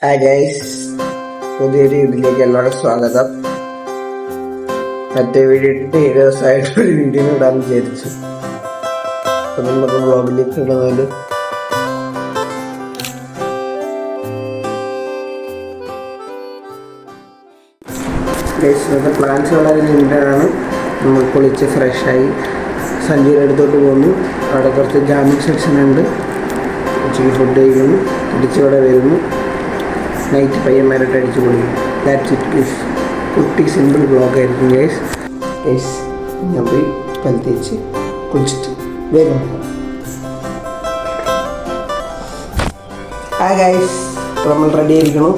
Hi guys, പുതിയൊരു വീഡിയോയിലേക്ക് എല്ലാവർക്കും സ്വാഗതം. മറ്റേ വീഡിയോ ഇട്ടിട്ട് 7 ദിവസമായിട്ടൊരു വീഡിയോ ഇടാൻ വിചാരിച്ചു. അപ്പൊ നമുക്ക് വ്ളോഗിലേക്ക് ഇടുന്നതിൽ ഗൈസ് പ്ലാൻസ് വളരെ ലിമിറ്റഡാണ്. നമ്മൾ കുളിച്ച് ഫ്രഷായി സഞ്ജയുടെ അടുത്തോട്ട് പോകുന്നു. അവിടെ കുറച്ച് ജാമിങ് സെക്ഷൻ ഉണ്ട്. ഉച്ചയ്ക്ക് ഫുഡ് കഴിക്കുന്നു, തിരിച്ചിവിടെ വരുന്നു, നൈറ്റ് പയ്യന്മാരായിട്ട് അടിച്ചു പൊളിക്കും. That's it guys. കുട്ടി സിമ്പിൾ ബ്ലോഗായിരിക്കും ഗൈസ്. ഞാൻ പോയി പല്ല് തേച്ച് കുളിച്ചിട്ട് വേഗം. ആ ഗൈസ്, നമ്മൾ റെഡി ആയിരിക്കണം.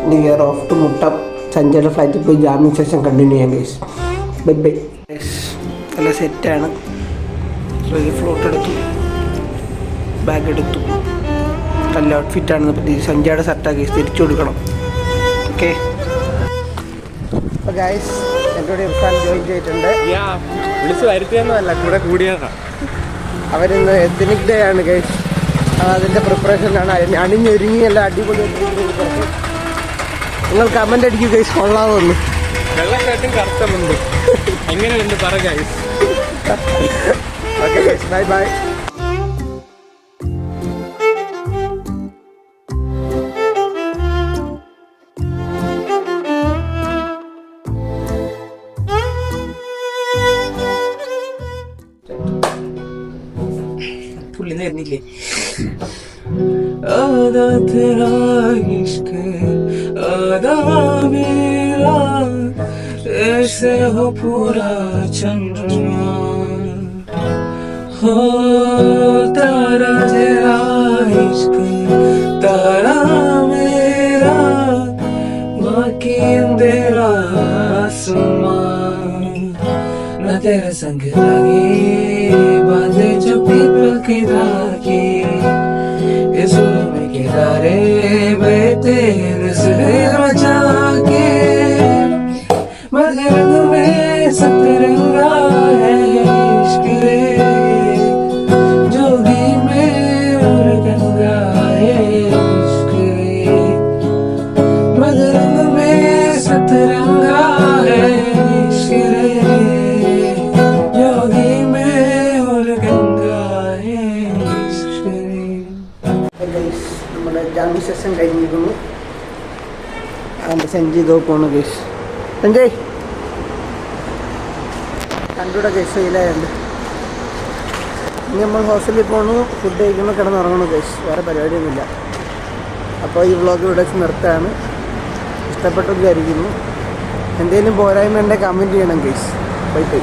ഇനി we are off to Muttam. സഞ്ജയുടെ ഫ്ലൈറ്റിൽ പോയി ജാമിങ് സെഷൻ കണ്ടിന്യൂ ചെയ്യാം ഗൈസ്. Bye bye guys. നല്ല സെറ്റാണ്. ഫ്ലോട്ട് എടുത്തു, ബാഗ് എടുത്തു, നല്ല ഔട്ട്ഫിറ്റാണെന്ന് പറ്റി സഞ്ജയുടെ ഷർട്ടാക്കി തിരിച്ചു കൊടുക്കണം. ഓക്കെ. അപ്പോൾ ഗൈസ്, എൻ്റെ കൂടെ ഇർഫാൻ ജോയിൻ ചെയ്തിട്ടുണ്ട്. വിളിച്ച് വരുത്തിയൊന്നുമല്ല, കൂടെ കൂടിയതാണ്. അവരിന്ന് എത്നിക് ഡേ ആണ് ഗൈസ്. അതിൻ്റെ പ്രിപ്പറേഷനാണ്. അണിഞ്ഞൊരുങ്ങി എല്ലാം അടിപൊളി. നിങ്ങൾ കമൻ്റ് അടിക്കും ഗൈസ്, കൊള്ളാമെന്ന്. വെള്ളക്കെട്ടും കറുത്തമുണ്ട് എങ്ങനെയുണ്ട് പറ guys. Okay guys, bye bye. പുള്ളിന്നില്ലേ ആദാ തെരാ ഇഷ്ക് ആദാ മേരാ ऐसे हो पूरा चंद्रमा हो तारा तेरा इश्क तारा मेरा बाकी अंधेरा आसमां न तेरे संग लागे बांधे जो पीपल की धागे इस में किनारे बैठे नजरे बचा के मगर में सतरंगा है इश्क रे जोगी में और गंगा है इश्क रे मगर में सतरंगा है इश्क रे जोगी में और गंगा है इश्क रे. നമ്മുടെ ജാമിങ് സെഷൻ കഴിഞ്ഞിരിക്കുന്നു. അതിൻ്റെ സഞ്ജയ് തോപ്പാണ് ഗൈസ്. സഞ്ജയ് കണ്ടൂടെ ഗൈസ്, ഫെയിലായുണ്ട്. ഇനി നമ്മൾ ഹോസ്റ്റലിൽ പോകണു, ഫുഡ് കഴിക്കണം, കിടന്നുറങ്ങണം ഗൈസ്. വേറെ പരിപാടിയൊന്നുമില്ല. അപ്പോൾ ഈ വ്ളോഗ് ഇവിടെ വെച്ച് നിർത്താണ്. ഇഷ്ടപ്പെട്ടു വിചാരിക്കുന്നു. എന്തെങ്കിലും പോരായ്മ ഉണ്ടെങ്കിൽ കമൻറ്റ് ചെയ്യണം ഗൈസ്. Bye by.